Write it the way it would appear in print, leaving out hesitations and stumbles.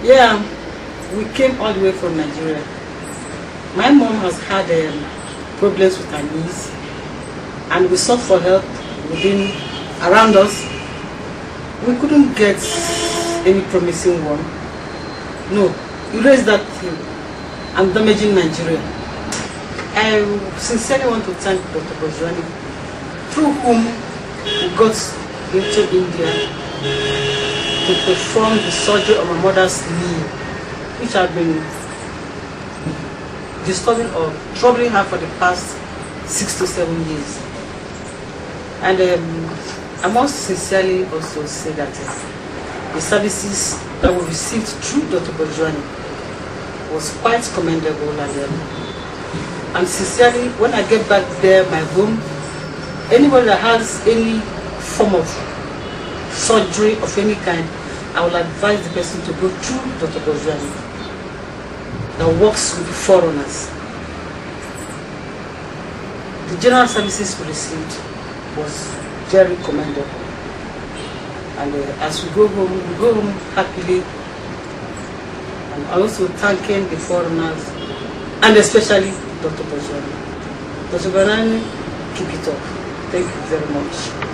Yeah, we came all the way from Nigeria. My mom has had problems with her knees, and we sought for help within around us. We couldn't get any promising one. No, you raised that thing. I'm damaging Nigeria. I sincerely want to thank Dr. Bojwani, through whom we got into India to perform the surgery on my mother's knee, which had been disturbing or troubling her for the past 6 to 7 years. And I must sincerely also say that the services that we received through Dr. Bojwani was quite commendable, and sincerely, when I get back there, my home, anybody that has any form of surgery of any kind, I will advise the person to go through Dr. Bojwani that works with foreigners. The general services we received was very commendable. And as we go home happily, and also thanking the foreigners, and especially Dr. Bojwani. Dr. Bojwani, keep it up. Thank you very much.